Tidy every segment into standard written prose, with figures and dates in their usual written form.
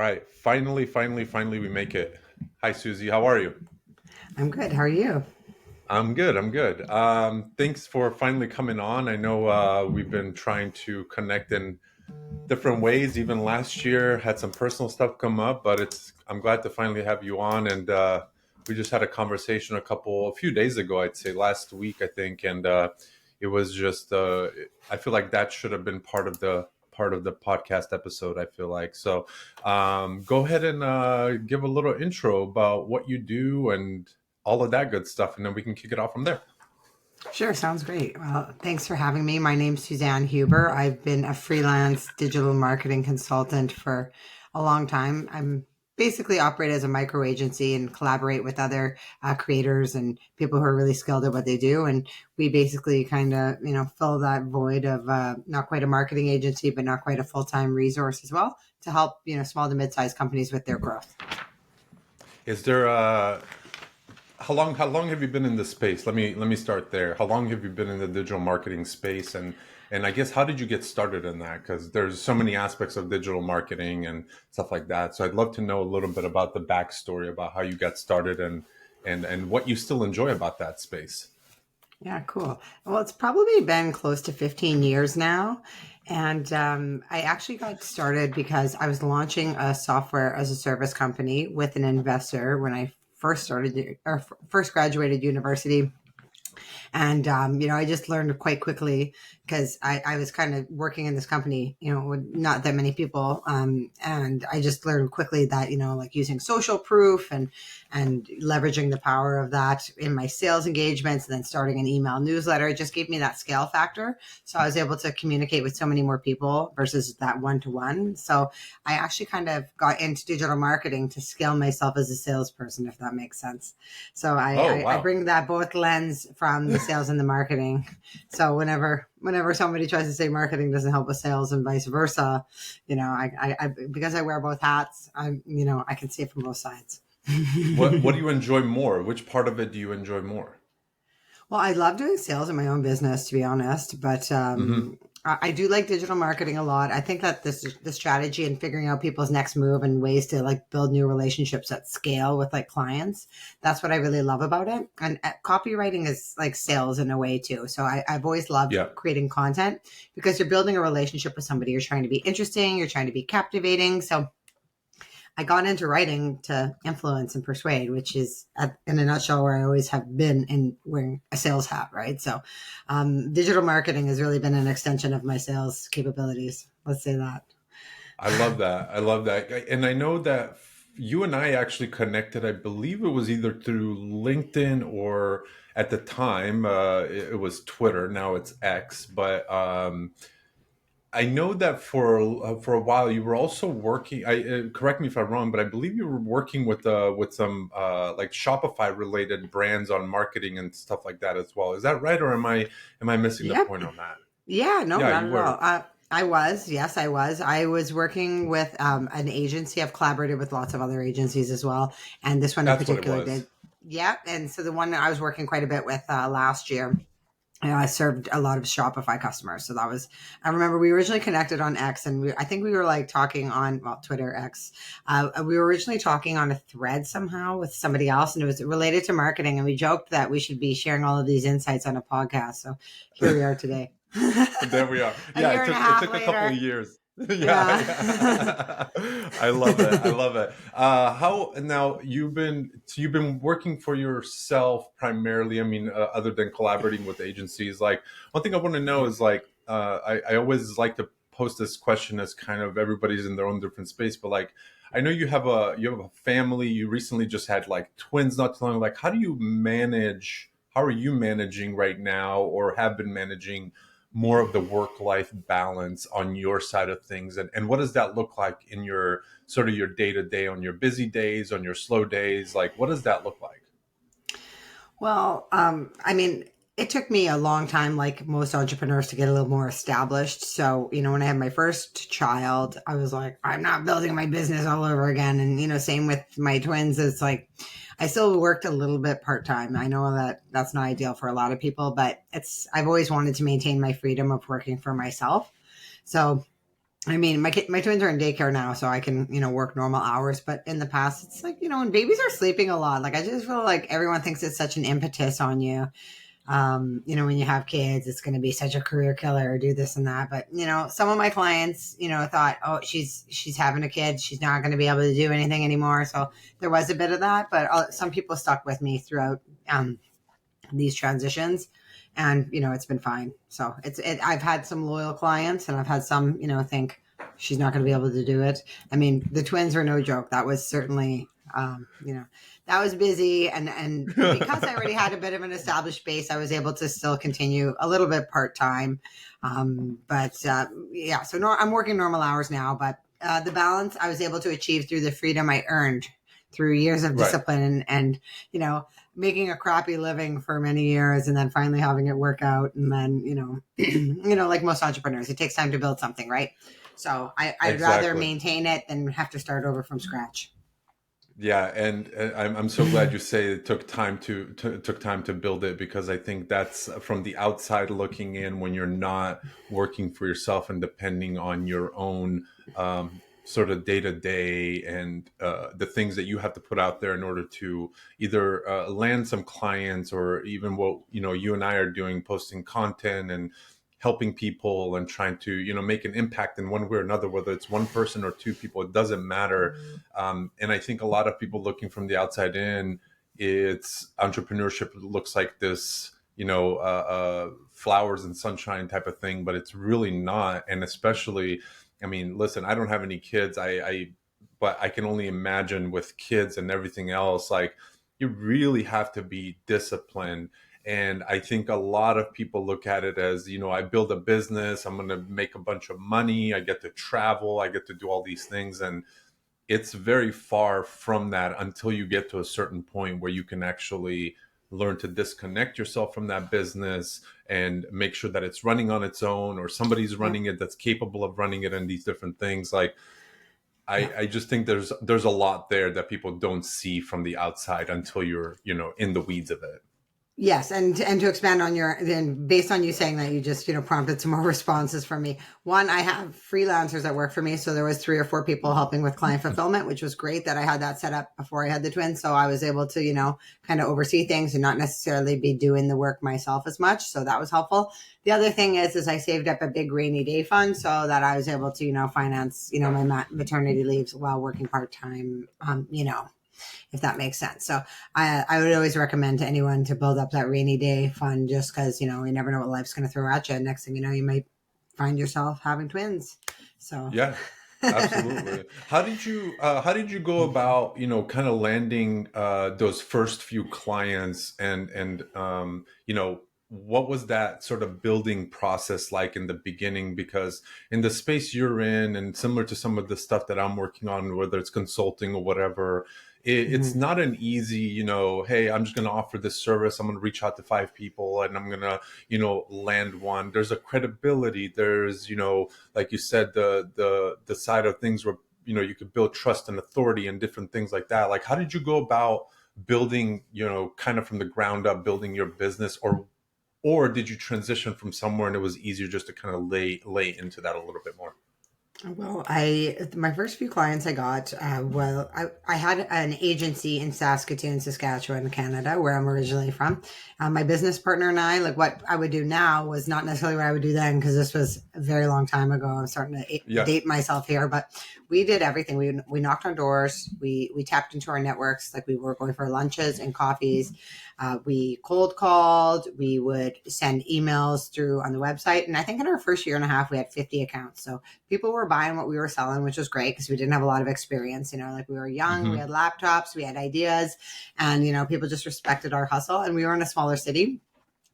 right. Finally, we make it. Hi, Susie. How are you? I'm good. How are you? I'm good. I'm good. Thanks for finally coming on. I know we've been trying to connect in different ways. Even last year, had some personal stuff come up, but I'm glad to finally have you on. And we just had a conversation a few days ago, I'd say last week, I think, and it was just. I feel like that should have been part of the podcast episode. I feel like so. Go ahead and give a little intro about what you do and all of that good stuff, and then we can kick it off from there. Sure, sounds great. Well, thanks for having me. My name's Suzanne Huber. I've been a freelance digital marketing consultant for a long time. I'm basically operate as a micro agency and collaborate with other creators and people who are really skilled at what they do. And we basically kind of, fill that void of not quite a marketing agency, but not quite a full-time resource as well to help, small to mid-sized companies with their growth. Is there how long have you been in this space? Let me start there. How long have you been in the digital marketing space, and I guess how did you get started in that? Because there's so many aspects of digital marketing and stuff like that. So I'd love to know a little bit about the backstory about how you got started and what you still enjoy about that space. Yeah, cool. Well, it's probably been close to 15 years now. And I actually got started because I was launching a software as a service company with an investor when I first graduated university. And, I just learned quite quickly because I was kind of working in this company, with not that many people. And I just learned quickly that, like using social proof and leveraging the power of that in my sales engagements and then starting an email newsletter, it just gave me that scale factor. So I was able to communicate with so many more people versus that one-to-one. So I actually kind of got into digital marketing to scale myself as a salesperson, if that makes sense. So Oh, I wow. bring that both lens from the sales and the marketing. So whenever somebody tries to say marketing doesn't help with sales and vice versa, I because I wear both hats, I can see it from both sides. What do you enjoy more? Which part of it do you enjoy more? Well, I love doing sales in my own business, to be honest, but Hmm. I do like digital marketing a lot. I think that the strategy and figuring out people's next move and ways to like build new relationships at scale with like clients, that's what I really love about it. And copywriting is like sales in a way too. So I've always loved Yeah. creating content because you're building a relationship with somebody. You're trying to be interesting. You're trying to be captivating. So I got into writing to influence and persuade, which is in a nutshell where I always have been in wearing a sales hat, right? So digital marketing has really been an extension of my sales capabilities. Let's say that. I love that. I love that. And I know that you and I actually connected, I believe it was either through LinkedIn or at the time, it was Twitter. Now it's X. But I know that for a while you were also working. Correct me if I'm wrong, but I believe you were working with some like Shopify related brands on marketing and stuff like that as well. Is that right, or am I missing the Yep. point on that? Yeah, no, Yeah, not you at all. were. I was, yes, I was. I was working with an agency. I've collaborated with lots of other agencies as well. And this one in That's what it particular was. did. Yeah. And so the one that I was working quite a bit with last year, I served a lot of Shopify customers. So I remember we originally connected on X and I think we were like talking on, well, Twitter X. We were originally talking on a thread somehow with somebody else and it was related to marketing. And we joked that we should be sharing all of these insights on a podcast. So here we are today. There we are. A Yeah, year it and a took it half took a couple of later. years. Yeah, Yeah. yeah. I love it. I love it. How now you've been working for yourself primarily. I mean, other than collaborating with agencies. Like one thing I want to know is like I always like to post this question as kind of everybody's in their own different space, but like I know you have a family. You recently just had like twins not too long. Like how do you manage? How are you managing right now, or have been managing? More of the work life balance on your side of things, and what does that look like in your sort of your day to day, on your busy days, on your slow days, like what does that look like? Well, I mean, it took me a long time, like most entrepreneurs, to get a little more established. So, when I had my first child, I was like, I'm not building my business all over again. And, same with my twins. It's like, I still worked a little bit part time. I know that that's not ideal for a lot of people, but I've always wanted to maintain my freedom of working for myself. So, I mean, my twins are in daycare now, so I can, work normal hours. But in the past, it's like, when babies are sleeping a lot, like I just feel like everyone thinks it's such an impetus on you. When you have kids, it's going to be such a career killer or do this and that. But, some of my clients, thought, oh, she's having a kid. She's not going to be able to do anything anymore. So there was a bit of that, but some people stuck with me throughout, these transitions, and, it's been fine. So I've had some loyal clients, and I've had some, think she's not going to be able to do it. I mean, the twins were no joke. That was certainly, that was busy, and because I already had a bit of an established base, I was able to still continue a little bit part-time. I'm working normal hours now, but the balance I was able to achieve through the freedom I earned through years of discipline and making a crappy living for many years, and then finally having it work out. And then, like most entrepreneurs, it takes time to build something, right? So I'd rather maintain it than have to start over from scratch. Yeah, and I'm so glad you say it took time to build it, because I think that's from the outside looking in, when you're not working for yourself and depending on your own sort of day to day and the things that you have to put out there in order to either land some clients, or even what you and I are doing, posting content and helping people and trying to make an impact in one way or another, whether it's one person or two people, it doesn't matter. And I think a lot of people looking from the outside in, it's entrepreneurship looks like this flowers and sunshine type of thing, but it's really not. And especially, I mean, listen, I don't have any kids, but I can only imagine with kids and everything else, like, you really have to be disciplined. And I think a lot of people look at it as, I build a business, I'm going to make a bunch of money, I get to travel, I get to do all these things. And it's very far from that until you get to a certain point where you can actually learn to disconnect yourself from that business and make sure that it's running on its own, or somebody's running it that's capable of running it, and these different things. Like, I just think there's a lot there that people don't see from the outside until you're, in the weeds of it. Yes, and to expand on then based on you saying that, you just prompted some more responses from me. One, I have freelancers that work for me, so there was 3 or 4 people helping with client fulfillment, which was great that I had that set up before I had the twins, so I was able to kind of oversee things and not necessarily be doing the work myself as much. So that was helpful. The other thing is I saved up a big rainy day fund so that I was able to finance my maternity leaves while working part time. If that makes sense. So I would always recommend to anyone to build up that rainy day fund, just because, you never know what life's going to throw at you. Next thing you know, you might find yourself having twins. So yeah, absolutely. How did you go about, kind of landing those first few clients, and what was that sort of building process like in the beginning? Because in the space you're in, and similar to some of the stuff that I'm working on, whether it's consulting or whatever, it's not an easy, hey, I'm just going to offer this service, I'm going to reach out to 5 people and I'm going to, land one. There's a credibility. There's, like you said, the side of things where, you could build trust and authority and different things like that. Like, how did you go about building, kind of from the ground up, building your business, or did you transition from somewhere and it was easier just to kind of lay into that a little bit more? Well, my first few clients I got, I had an agency in Saskatoon, Saskatchewan, Canada, where I'm originally from. My business partner and I, like, what I would do now was not necessarily what I would do then, because this was a very long time ago. I'm starting to date myself here, but we did everything. We knocked on doors. We tapped into our networks. Like, we were going for lunches and coffees. We cold called. We would send emails through on the website. And I think in our first year and a half, we had 50 accounts. So people were buying what we were selling, which was great because we didn't have a lot of experience. Like, we were young, we had laptops, we had ideas, and, people just respected our hustle. And we were in a smaller city.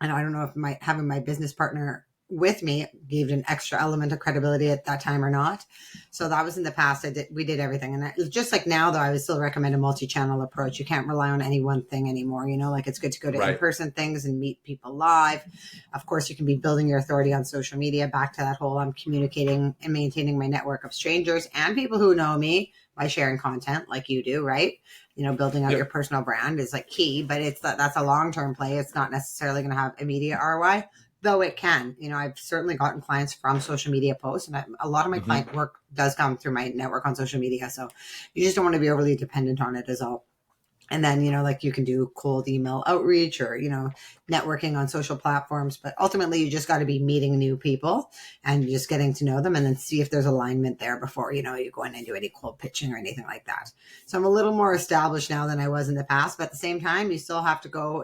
And I don't know if having my business partner with me gave an extra element of credibility at that time or not. So that was in the past. We did everything. And just like now, though, I would still recommend a multi-channel approach. You can't rely on any one thing anymore. Like, it's good to go to in-person things and meet people live. Of course, you can be building your authority on social media. Back to that whole, I'm communicating and maintaining my network of strangers and people who know me by sharing content like you do, right? Building out your personal brand is like key, but that's a long-term play. It's not necessarily going to have immediate ROI. though it can, I've certainly gotten clients from social media posts, and a lot of my Hmm. client work does come through my network on social media. So you just don't want to be overly dependent on it is all. And then, like you can do cold email outreach or, networking on social platforms. But ultimately, you just got to be meeting new people and just getting to know them and then see if there's alignment there before, you go in and do any cold pitching or anything like that. So I'm a little more established now than I was in the past. But at the same time, you still have to go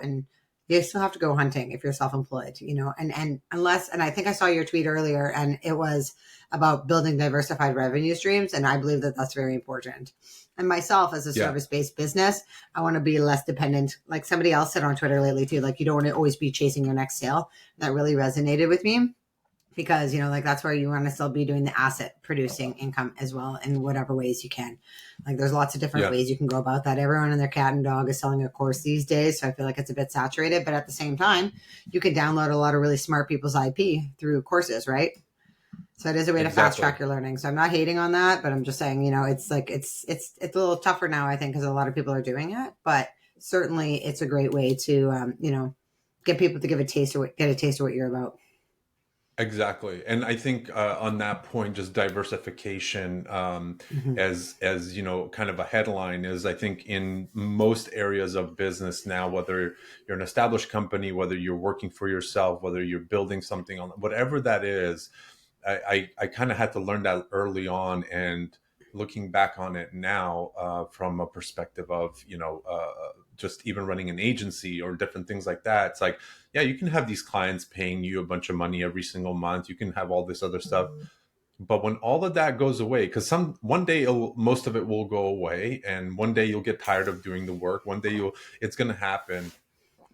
hunting if you're self-employed, and unless, and I think I saw your tweet earlier and it was about building diversified revenue streams. And I believe that that's very important. And myself as a Yeah. service-based business, I want to be less dependent. Like somebody else said on Twitter lately too, like you don't want to always be chasing your next sale. That really resonated with me because, like that's where you want to still be doing the asset producing income as well in whatever ways you can. Like there's lots of different Yeah. ways you can go about that. Everyone and their cat and dog is selling a course these days. So I feel like it's a bit saturated, but at the same time, you can download a lot of really smart people's IP through courses, right? So it is a way to fast Exactly. track your learning. So I'm not hating on that, but I'm just saying, it's like it's a little tougher now, I think, because a lot of people are doing it. But certainly, it's a great way to get people to get a taste of what you're about. Exactly. And I think on that point, just diversification, Mm-hmm. as kind of a headline is, I think in most areas of business now, whether you're an established company, whether you're working for yourself, whether you're building something on whatever that is, I kind of had to learn that early on. And looking back on it now, from a perspective of, just even running an agency or different things like that, it's like, yeah, you can have these clients paying you a bunch of money every single month. You can have all this other stuff. But when all of that goes away, because one day most of it will go away, and one day you'll get tired of doing the work. One day it's going to happen.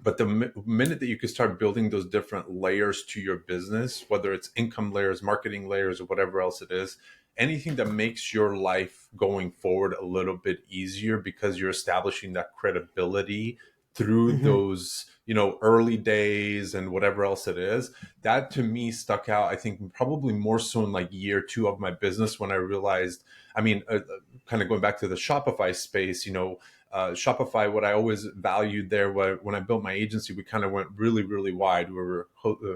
But the minute that you can start building those different layers to your business, whether it's income layers, marketing layers, or whatever else it is, anything that makes your life going forward a little bit easier because you're establishing that credibility through Mm-hmm. those, early days and whatever else it is, that to me stuck out. I think probably more so in like year two of my business when I realized, I mean, kind of going back to the Shopify space, Shopify, what I always valued there, when I built my agency, we kind of went really, really wide. We were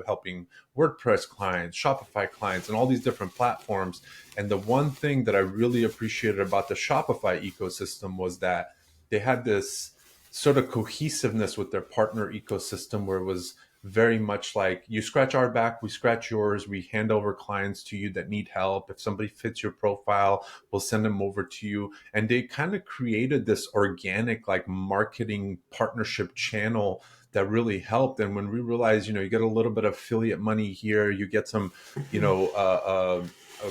helping WordPress clients, Shopify clients, and all these different platforms. And the one thing that I really appreciated about the Shopify ecosystem was that they had this sort of cohesiveness with their partner ecosystem where it was very much like, you scratch our back, we scratch yours. We hand over clients to you that need help. If somebody fits your profile, we'll send them over to you. And they kind of created this organic like marketing partnership channel that really helped. And when we realized, you get a little bit of affiliate money here, you get some,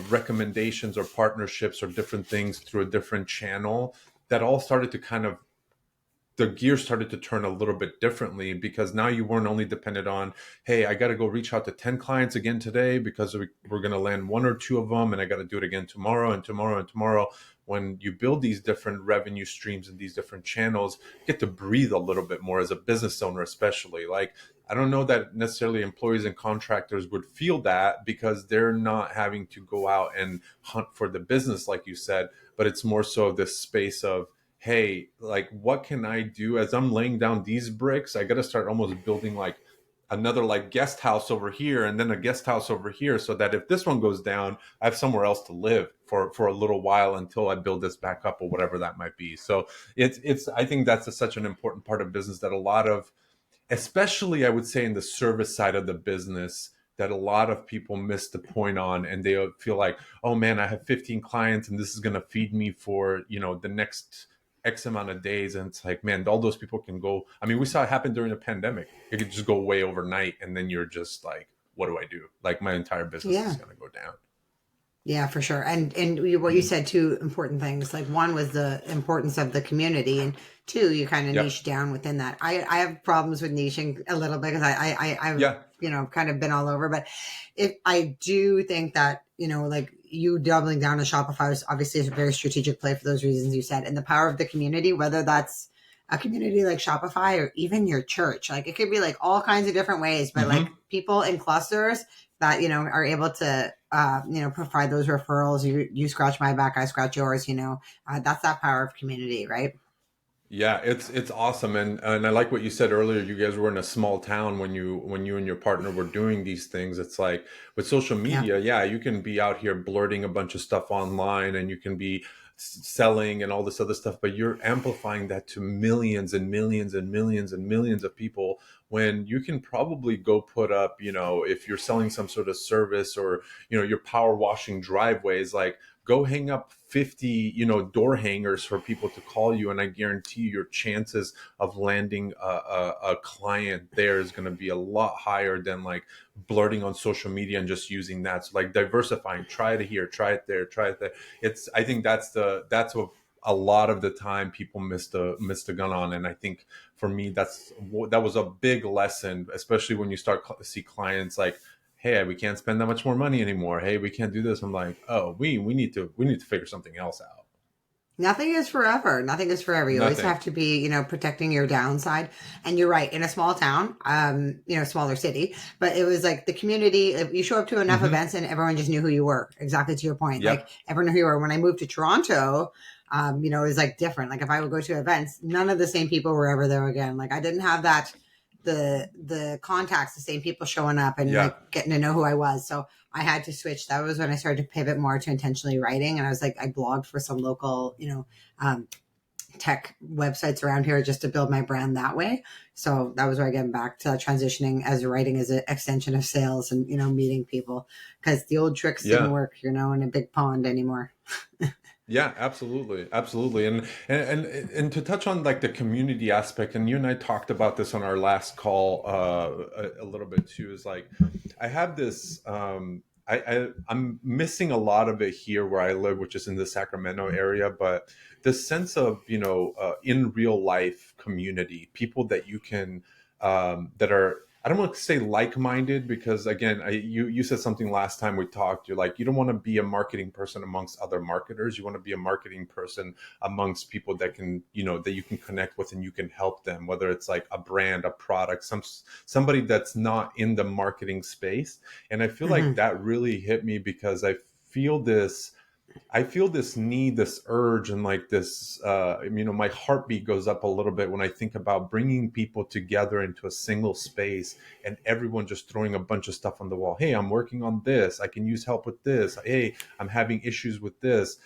recommendations or partnerships or different things through a different channel, that all started to kind of, the gears started to turn a little bit differently, because now you weren't only dependent on, hey, I got to go reach out to 10 clients again today because we're going to land one or two of them, and I got to do it again tomorrow and tomorrow and tomorrow. When you build these different revenue streams and these different channels, you get to breathe a little bit more as a business owner, especially. Like, I don't know that necessarily employees and contractors would feel that because they're not having to go out and hunt for the business, like you said, but it's more so this space of, hey, like, what can I do as I'm laying down these bricks? I got to start almost building like another like guest house over here and then a guest house over here, so that if this one goes down, I have somewhere else to live for a little while until I build this back up or whatever that might be. So it's I think that's such an important part of business that a lot of, especially I would say in the service side of the business, that a lot of people miss the point on, and they feel like, oh man, I have 15 clients and this is going to feed me for, the next X amount of days. And it's like, man, all those people can go. I mean, we saw it happen during the pandemic. It could just go away overnight. And then you're just like, what do I do? Like, my entire business is Yeah. going to go down. Yeah, for sure. And what you said, two important things. Like one was the importance of the community, and two, you kind of Yep. niche down within that. I have problems with niching a little bit because I've Yeah. kind of been all over. But if I do think that like you doubling down on Shopify is obviously a very strategic play for those reasons you said, and the power of the community, whether that's a community like Shopify or even your church, like it could be like all kinds of different ways, but like people in clusters that are able to provide those referrals. You scratch my back, I scratch yours. That's that power of community, right? Yeah, it's awesome, and I like what you said earlier. You guys were in a small town when you and your partner were doing these things. It's like with social Yeah. media, yeah, you can be out here blurting a bunch of stuff online, and you can be selling and all this other stuff, but you're amplifying that to millions and millions and millions and millions of people. When you can probably go put up, if you're selling some sort of service, or you're power washing driveways, like go hang up 50 door hangers for people to call you, and I guarantee your chances of landing a client there is going to be a lot higher than like blurting on social media and just using that. So like diversifying, try it here, try it there, try it there. I think that's what a lot of the time people missed the gun on. And I think for me, that was a big lesson, especially when you start see clients like, hey, we can't spend that much more money anymore. Hey, we can't do this. I'm like, oh, we need to figure something else out. Nothing is forever. Nothing is forever. You always Nothing. have to be, protecting your downside. And you're right, in a small town, smaller city, but it was like the community, if you show up to enough Hmm. events and everyone just knew who you were, exactly to your point. Like Yep. everyone knew who you were. When I moved to Toronto, it was like different. Like if I would go to events, none of the same people were ever there again. Like I didn't have the contacts, the same people showing up and Yeah. like getting to know who I was. So I had to switch. That was when I started to pivot more to intentionally writing. And I was like, I blogged for some local, um, tech websites around here just to build my brand that way. So that was where I get back to transitioning as writing as an extension of sales and, meeting people, because the old tricks didn't Yeah. work, in a big pond anymore. Yeah, absolutely, absolutely, and to touch on like the community aspect, and you and I talked about this on our last call a little bit too. Is like, I have this, I'm missing a lot of it here where I live, which is in the Sacramento area, but the sense of in real life community, people that you can that are. I don't want to say like-minded because again, you said something last time we talked. You're like you don't want to be a marketing person amongst other marketers. You want to be a marketing person amongst people that can that you can connect with and you can help them. Whether it's like a brand, a product, somebody that's not in the marketing space. And I feel like Mm-hmm. that really hit me because feel this I feel this need, this urge, and like this, my heartbeat goes up a little bit when I think about bringing people together into a single space and everyone just throwing a bunch of stuff on the wall. Hey, I'm working on this. I can use help with this. Hey, I'm having issues with this.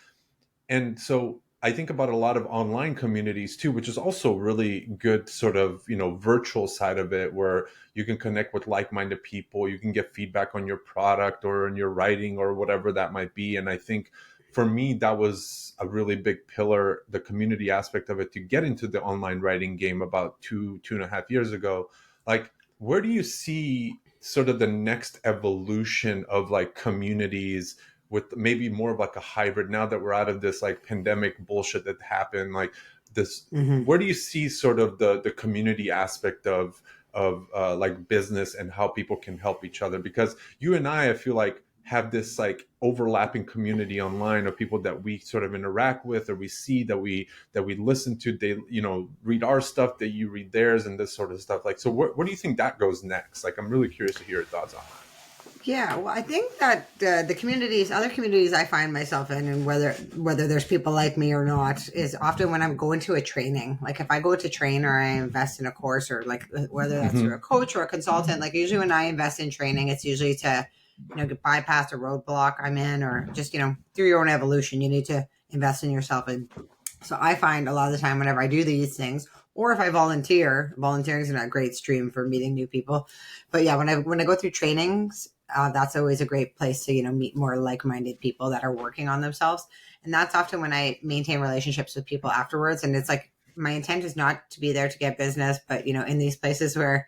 And so I think about a lot of online communities too, which is also really good sort of, virtual side of it where you can connect with like-minded people, you can get feedback on your product or in your writing or whatever that might be. And I think for me, that was a really big pillar, the community aspect of it to get into the online writing game about 2.5 years ago. Like, where do you see sort of the next evolution of like communities with maybe more of like a hybrid now that we're out of this like pandemic bullshit that happened like this? Mm-hmm. Where do you see sort of the community aspect of like business and how people can help each other? Because you and I feel like have this like overlapping community online of people that we sort of interact with or we see that we listen to. They read our stuff, that you read theirs, and this sort of stuff. Like, so where do you think that goes next? Like, I'm really curious to hear your thoughts on that. Yeah, well, I think that the communities, other communities I find myself in, and whether there's people like me or not, is often when I'm going to a training. Like if I go to train or I invest in a course, or like whether that's through a Hmm. coach or a consultant. Like usually when I invest in training, it's usually to bypass a roadblock I'm in, or just through your own evolution, you need to invest in yourself. And so I find a lot of the time whenever I do these things, or if I volunteer, volunteering is a great stream for meeting new people. But yeah, when I go through trainings, that's always a great place to meet more like-minded people that are working on themselves. And that's often when I maintain relationships with people afterwards. And it's like my intent is not to be there to get business, but in these places where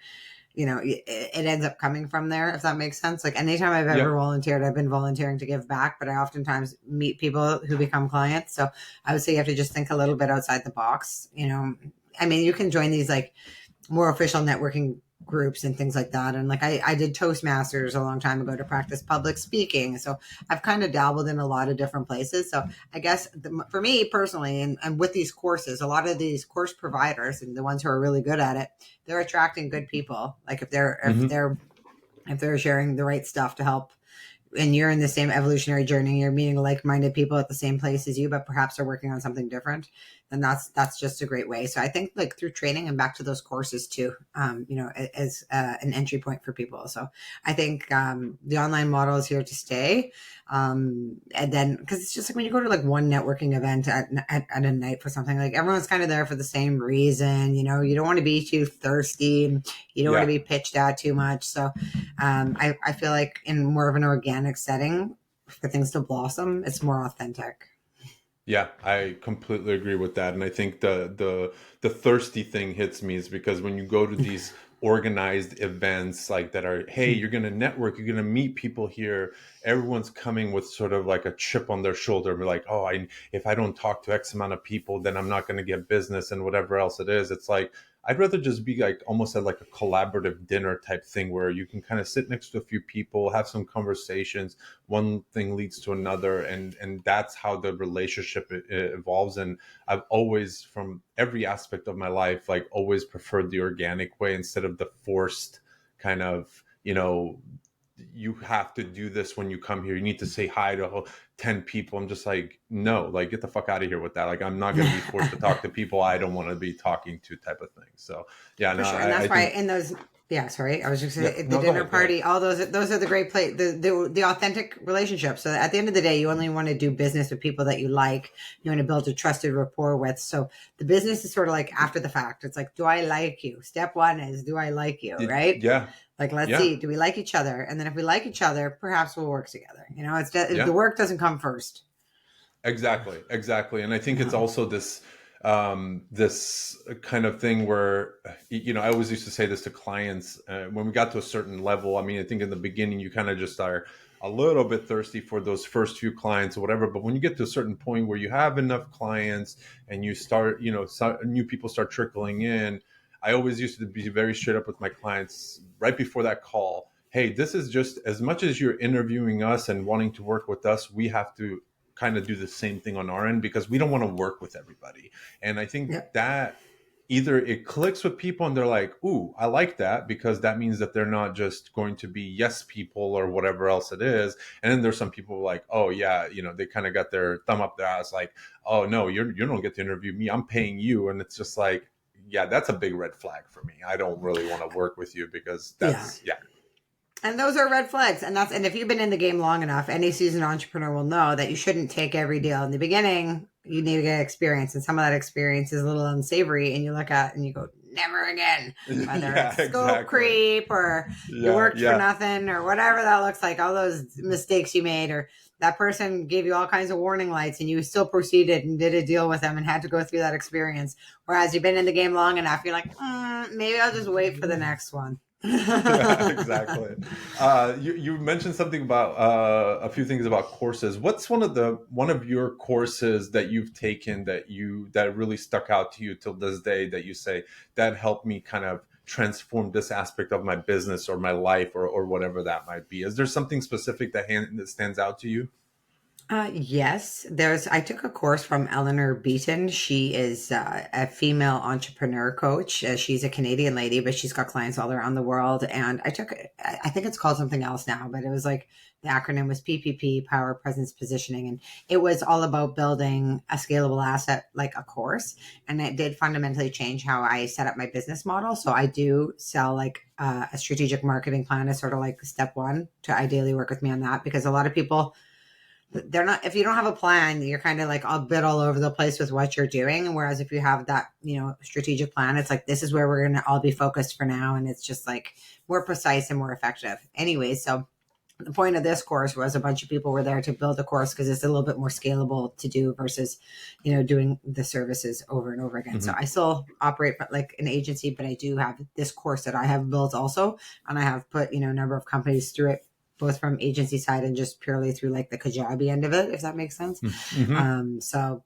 it ends up coming from there, if that makes sense. Like anytime I've ever Yeah. volunteered, I've been volunteering to give back, but I oftentimes meet people who become clients. So I would say you have to just think a little bit outside the box. I mean, you can join these like more official networking groups and things like that. And like I did Toastmasters a long time ago to practice public speaking. So I've kind of dabbled in a lot of different places. So I guess for me personally, and with these courses, a lot of these course providers and the ones who are really good at it, they're attracting good people. Like if they're if Hmm. they're if they're sharing the right stuff to help, and you're in the same evolutionary journey, you're meeting like-minded people at the same place as you, but perhaps are working on something different, then that's just a great way. So I think like through training and back to those courses too, as an entry point for people. So I think the online model is here to stay. And then because it's just like when you go to like one networking event at a night for something, like everyone's kind of there for the same reason. You don't want to be too thirsty. You don't want to be pitched at too much. So I feel like in more of an organic setting for things to blossom, it's more authentic. Yeah, I completely agree with that. And I think the thirsty thing hits me is because when you go to these organized events like that are, hey, you're going to network, you're going to meet people here. Everyone's coming with sort of like a chip on their shoulder. Be like, oh, if I don't talk to X amount of people, then I'm not going to get business and whatever else it is. It's like, I'd rather just be like almost at like a collaborative dinner type thing where you can kind of sit next to a few people, have some conversations, one thing leads to another, and that's how the relationship evolves. And I've always, from every aspect of my life, like always preferred the organic way instead of the forced kind of, you have to do this when you come here. You need to say hi to 10 people. I'm just like, no, like get the fuck out of here with that. Like I'm not going to be forced to talk to people I don't want to be talking to type of thing. So yeah, For no, sure. And that's I why think, in those, yeah, sorry, I was just yeah, saying the no, go dinner ahead, go ahead. party, all those are the great play, the authentic relationships. So at the end of the day, you only want to do business with people that you like, you want to build a trusted rapport with. So the business is sort of like after the fact. It's like, do I like you? Step one is, do I like you? Right? Yeah, Like, let's yeah, see, do we like each other? And then if we like each other, perhaps we'll work together. It's just, the yeah. work doesn't come first. Exactly. And I think it's also this kind of thing where, I always used to say this to clients when we got to a certain level. I mean, I think in the beginning you kind of just are a little bit thirsty for those first few clients or whatever. But when you get to a certain point where you have enough clients and you start, new people start trickling in, I always used to be very straight up with my clients right before that call. Hey, this is just as much as you're interviewing us and wanting to work with us, we have to kind of do the same thing on our end because we don't want to work with everybody. And I think Yep. that either it clicks with people and they're like, ooh, I like that because that means that they're not just going to be yes people or whatever else it is. And then there's some people like, oh yeah, they kind of got their thumb up their ass like, oh no, you don't get to interview me. I'm paying you. And it's just like, yeah, that's a big red flag for me. I don't really want to work with you because Yeah. yeah. And those are red flags. And if you've been in the game long enough, any seasoned entrepreneur will know that you shouldn't take every deal. In the beginning, you need to get experience. And some of that experience is a little unsavory. And you look at and you go, never again. Whether Yeah, it's scope creep or you worked for nothing or whatever that looks like, all those mistakes you made, or that person gave you all kinds of warning lights and you still proceeded and did a deal with them and had to go through that experience. Whereas you've been in the game long enough, you're like, maybe I'll just wait for the next one. Yeah, exactly. You mentioned something about a few things about courses. What's one of your courses that you've taken that really stuck out to you till this day that you say that helped me kind of transform this aspect of my business or my life or whatever that might be? Is there something specific that stands out to you? Yes, I took a course from Eleanor Beaton. She is a female entrepreneur coach. She's a Canadian lady, but she's got clients all around the world. And I think it's called something else now, but it was like the acronym was PPP, Power, Presence, Positioning. And it was all about building a scalable asset like a course. And it did fundamentally change how I set up my business model. So I do sell like a strategic marketing plan is sort of like step one to ideally work with me on that, because a lot of people, they're not, if you don't have a plan, you're kind of like a bit all over the place with what you're doing. And whereas if you have that, strategic plan, it's like, this is where we're going to all be focused for now. And it's just like more precise and more effective. Anyway, so the point of this course was a bunch of people were there to build a course because it's a little bit more scalable to do versus, doing the services over and over again. Mm-hmm. So I still operate like an agency, but I do have this course that I have built also. And I have put, a number of companies through it, both from agency side and just purely through like the Kajabi end of it, if that makes sense. Mm-hmm. So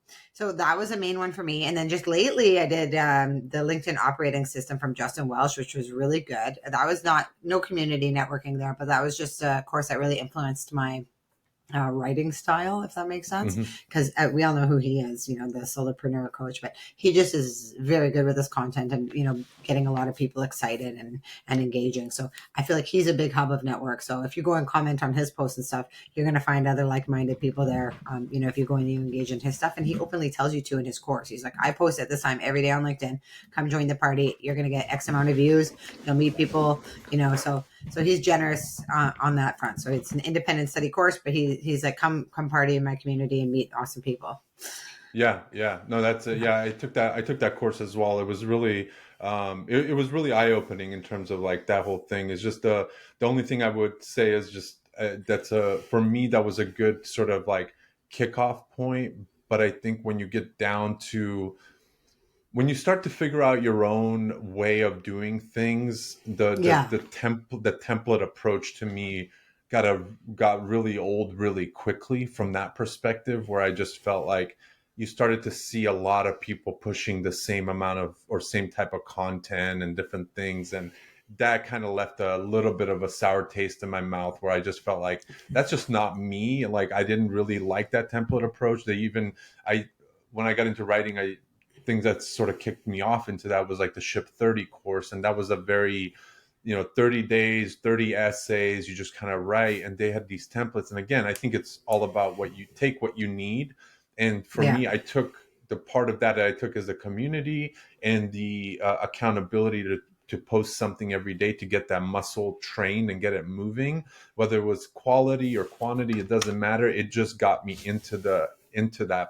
that was a main one for me. And then just lately I did the LinkedIn operating system from Justin Welsh, which was really good. That was no community networking there, but that was just a course that really influenced my writing style, if that makes sense. Hmm. Because we all know who he is, the solopreneur coach, but he just is very good with his content and, getting a lot of people excited and engaging. So I feel like he's a big hub of network. So if you go and comment on his posts and stuff, you're going to find other like-minded people there. If you go and you engage in his stuff, and he openly tells you to in his course, he's like, I post at this time every day on LinkedIn, come join the party. You're going to get X amount of views. You'll meet people, so he's generous on that front. So it's an independent study course, but he's like, come party in my community and meet awesome people. Yeah, yeah. No, that's it. Yeah, I took that course as well. It was really it was really eye-opening in terms of like that whole thing. Is just the only thing I would say is just that's a for me that was a good sort of like kickoff point. But I think when you get down to when you start to figure out your own way of doing things, Yeah. the template approach to me got really old really quickly from that perspective, where I just felt like you started to see a lot of people pushing the same amount of or same type of content and different things, and that kind of left a little bit of a sour taste in my mouth, where I just felt like that's just not me. Like I didn't really like that template approach. I when I got into writing, I things that sort of kicked me off into that was like the Ship 30 course. And that was a very, 30 days, 30 essays, you just kind of write. And they had these templates. And again, I think it's all about what you need. And for Yeah. me, I took the part of that I took as the community and the accountability to post something every day to get that muscle trained and get it moving, whether it was quality or quantity, it doesn't matter. It just got me into that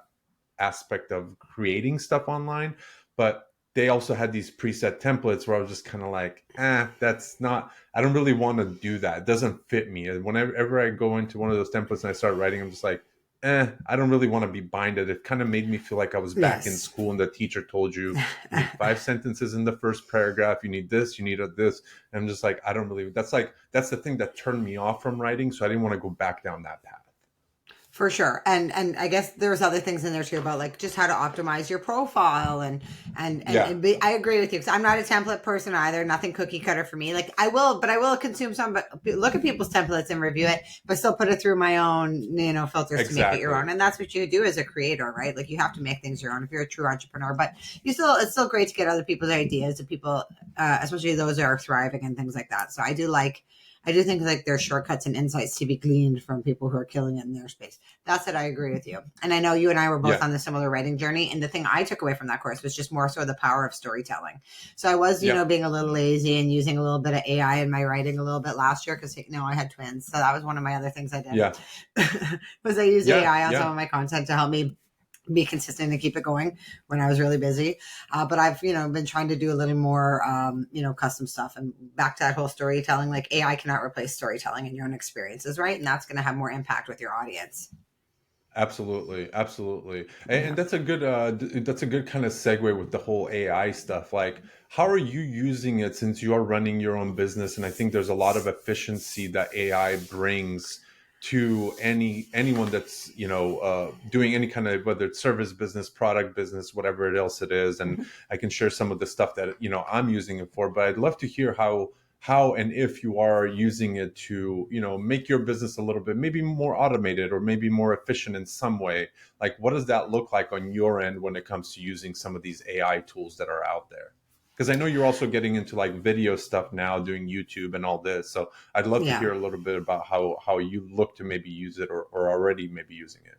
aspect of creating stuff online. But they also had these preset templates where I was just kind of like, that's not, I don't really want to do that. It doesn't fit me. And whenever I go into one of those templates and I start writing, I'm just like, I don't really want to be binded. It kind of made me feel like I was back in Yes. school and the teacher told you need 5 sentences in the first paragraph. You need this, you need this. And I'm just like, I don't really, that's the thing that turned me off from writing. So I didn't want to go back down that path. For sure. And I guess there's other things in there too about like just how to optimize your profile Yeah, I agree with you because I'm not a template person either. Nothing cookie cutter for me. Like I will consume some, but look at people's templates and review it, but still put it through my own, filters to make it your exactly. own. And that's what you do as a creator, right? Like you have to make things your own if you're a true entrepreneur, but it's still great to get other people's ideas to people, especially those that are thriving and things like that. So I do think like there's shortcuts and insights to be gleaned from people who are killing it in their space. That's it. I agree with you. And I know you and I were both Yeah. on the similar writing journey. And the thing I took away from that course was just more so the power of storytelling. So I was, Yeah. being a little lazy and using a little bit of AI in my writing a little bit last year because, I had twins. So that was one of my other things I did Yeah. was I used Yeah. AI on Yeah. some of my content to help me be consistent and keep it going when I was really busy. But I've, been trying to do a little more, custom stuff and back to that whole storytelling, like AI cannot replace storytelling in your own experiences. Right. And that's going to have more impact with your audience. Absolutely, absolutely, and Yeah. that's a good kind of segue with the whole AI stuff. Like, how are you using it since you are running your own business? And I think there's a lot of efficiency that AI brings to anyone that's doing any kind of whether it's service business, product business, whatever else it is. And Mhm. I can share some of the stuff that I'm using it for. But I'd love to hear how and if you are using it to make your business a little bit maybe more automated or maybe more efficient in some way. Like what does that look like on your end when it comes to using some of these AI tools that are out there? Because I know you're also getting into like video stuff now, doing YouTube and all this, so I'd love to Yeah. hear a little bit about how you look to maybe use it or already maybe using it.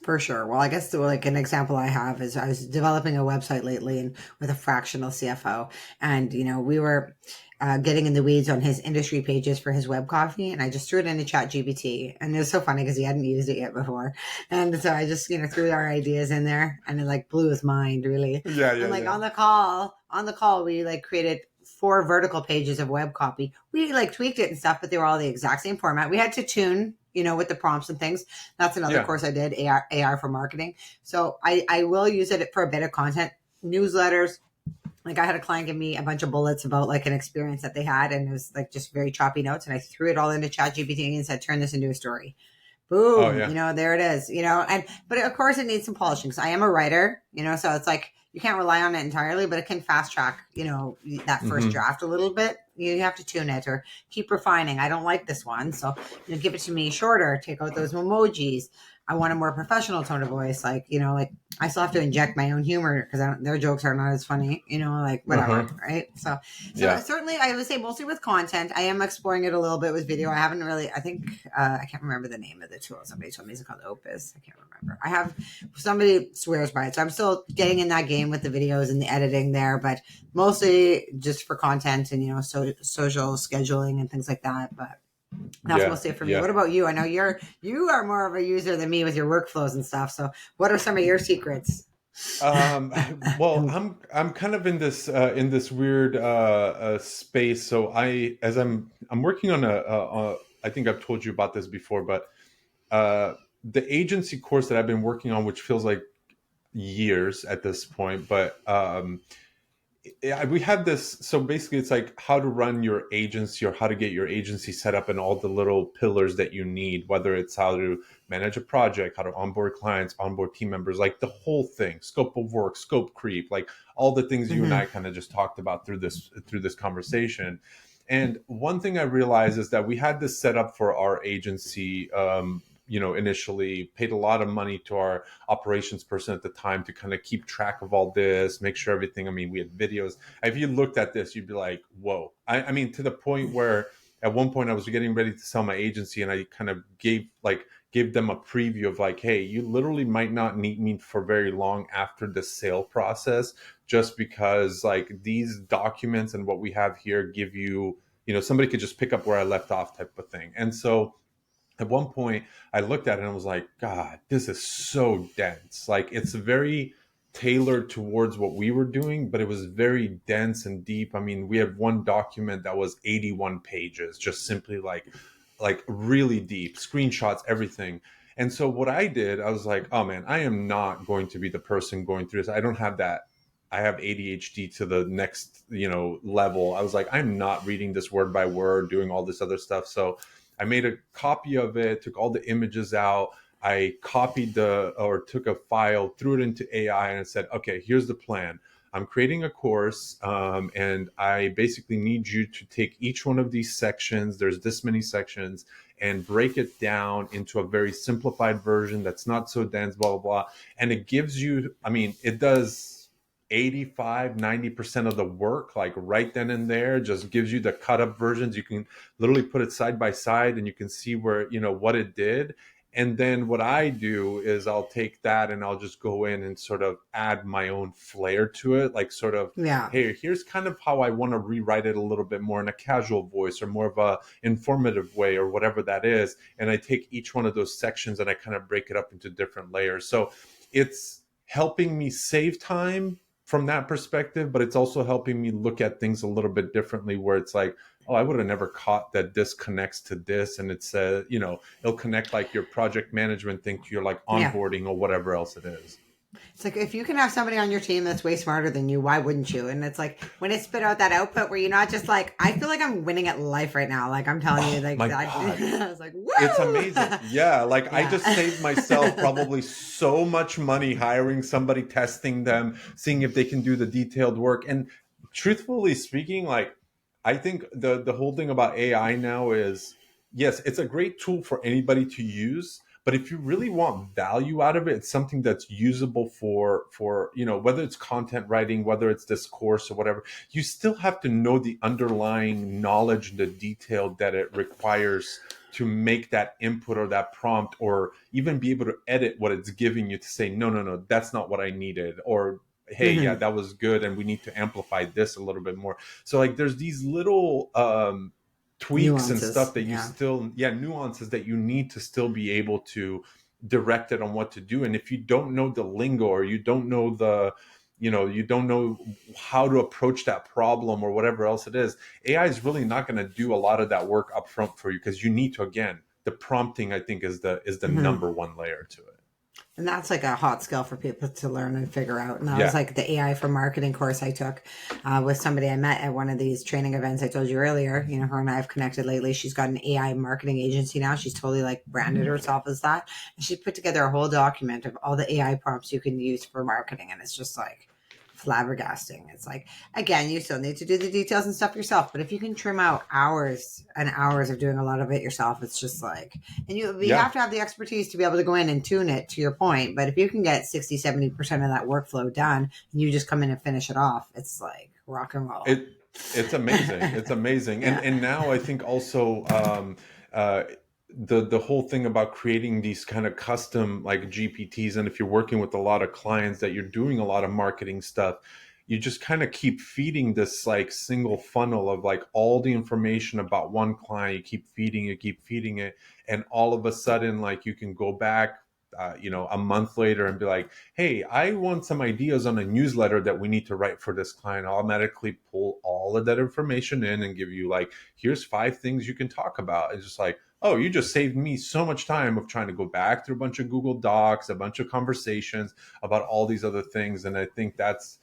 For sure. Well, I guess like an example I have is I was developing a website lately and with a fractional CFO, and we were getting in the weeds on his industry pages for his web coffee, and I just threw it into Chat GPT, and it was so funny because he hadn't used it yet before, and so I just threw our ideas in there, and it like blew his mind really. Yeah, And yeah, like yeah. on the call, we like created 4 vertical pages of web copy. We like tweaked it and stuff, but they were all the exact same format. We had to tune, with the prompts and things. That's another Yeah. course I did, AI for marketing. So I will use it for a bit of content, newsletters. Like I had a client give me a bunch of bullets about like an experience that they had, and it was like just very choppy notes. And I threw it all into Chat GPT and said, turn this into a story. Oh Boom, yeah. there it is, but of course it needs some polishing. So I am a writer, so it's like you can't rely on it entirely, but it can fast track, that first Hmm. draft a little bit, You have to tune it or keep refining. I don't like this one, so give it to me shorter. Take out those emojis. I want a more professional tone of voice. Like like I still have to inject my own humor because their jokes are not as funny. Like whatever, right? So Yeah. certainly, I would say mostly with content. I am exploring it a little bit with video. I haven't really. I think I can't remember the name of the tool. Somebody told me it's called Opus. I can't remember. I have somebody swears by it, so I'm still getting in that game with the videos and the editing there, but mostly just for content and social scheduling and things like that. But that's mostly it for me. What about you? I know you are more of a user than me with your workflows and stuff. So what are some of your secrets? Well, I'm kind of in this weird space. So I'm working on I think I've told you about this before, but the agency course that I've been working on, which feels like years at this point, but we have this. So basically, it's like how to run your agency or how to get your agency set up and all the little pillars that you need, whether it's how to manage a project, how to onboard clients, onboard team members, like the whole thing, scope of work, scope creep, like all the things you and I kind of just talked about through this conversation. And one thing I realized is that we had this set up for our agency, initially paid a lot of money to our operations person at the time to kind of keep track of all this, make sure everything. I mean, we had videos. If you looked at this, you'd be like, whoa. I mean, to the point where at one point I was getting ready to sell my agency and I kind of gave them a preview of like, hey, you literally might not need me for very long after the sale process, just because like these documents and what we have here give you, somebody could just pick up where I left off type of thing. And so at one point I looked at it and I was like, God, this is so dense. Like it's very tailored towards what we were doing, but it was very dense and deep. I mean, we had one document that was 81 pages, just simply like really deep, screenshots, everything. And so what I did, I was like, oh man, I am not going to be the person going through this. I don't have that. I have ADHD to the next, level. I was like, I'm not reading this word by word, doing all this other stuff. So I made a copy of it, took all the images out. I took a file, threw it into AI and said, okay, here's the plan. I'm creating a course, and I basically need you to take each one of these sections. There's this many sections, and break it down into a very simplified version that's not so dense, blah, blah, blah. And it gives you, I mean, it does 85-90% of the work, like right then and there, just gives you the cut up versions. You can literally put it side by side and you can see where, what it did. And then what I do is I'll take that and I'll just go in and sort of add my own flair to it. Like sort of, hey, here's kind of how I want to rewrite it a little bit more in a casual voice or more of a informative way or whatever that is. And I take each one of those sections and I kind of break it up into different layers. So it's helping me save time from that perspective, but it's also helping me look at things a little bit differently where it's like, oh, I would have never caught that this connects to this. And it's, it'll connect like your project management thing to your like onboarding or whatever else it is. It's like, if you can have somebody on your team that's way smarter than you, why wouldn't you? And it's like, when it spit out that output where you're not just like, I feel like I'm winning at life right now. Like I'm telling you, like, I was like, woo! It's amazing. Yeah. Like I just saved myself probably so much money hiring somebody, testing them, seeing if they can do the detailed work. And truthfully speaking, like, I think the whole thing about AI now is, yes, it's a great tool for anybody to use. But if you really want value out of it, it's something that's usable for whether it's content writing, whether it's this course or whatever, you still have to know the underlying knowledge, the detail that it requires to make that input or that prompt, or even be able to edit what it's giving you to say, no, that's not what I needed. Or, hey, yeah, that was good. And we need to amplify this a little bit more. So like there's these little tweaks nuances, and stuff that you nuances that you need to still be able to direct it on what to do. And if you don't know the lingo or you don't know you don't know how to approach that problem or whatever else it is, AI is really not going to do a lot of that work up front for you, because you need to, again, the prompting, I think, is the number one layer to it. And that's like a hot skill for people to learn and figure out. And that was like the AI for marketing course I took with somebody I met at one of these training events I told you earlier. Her and I have connected lately. She's got an AI marketing agency now. She's totally like branded herself as that. And she put together a whole document of all the AI prompts you can use for marketing. And it's just like flabbergasting. It's like, again, you still need to do the details and stuff yourself, but if you can trim out hours and hours of doing a lot of it yourself, it's just like, and you Yeah. have to have the expertise to be able to go in and tune it, to your point. But if you can get 60-70% of that workflow done and you just come in and finish it off, it's like rock and roll. It's amazing. It's amazing. Yeah. And now I think also uh, the whole thing about creating these kind of custom like GPTs, and if you're working with a lot of clients that you're doing a lot of marketing stuff, you just kind of keep feeding this like single funnel of like all the information about one client. You keep feeding it, and all of a sudden, like you can go back, a month later and be like, hey, I want some ideas on a newsletter that we need to write for this client. I'll automatically pull all of that information in and give you like, here's 5 things you can talk about. It's just like, oh, you just saved me so much time of trying to go back through a bunch of Google Docs, a bunch of conversations about all these other things. And I think that's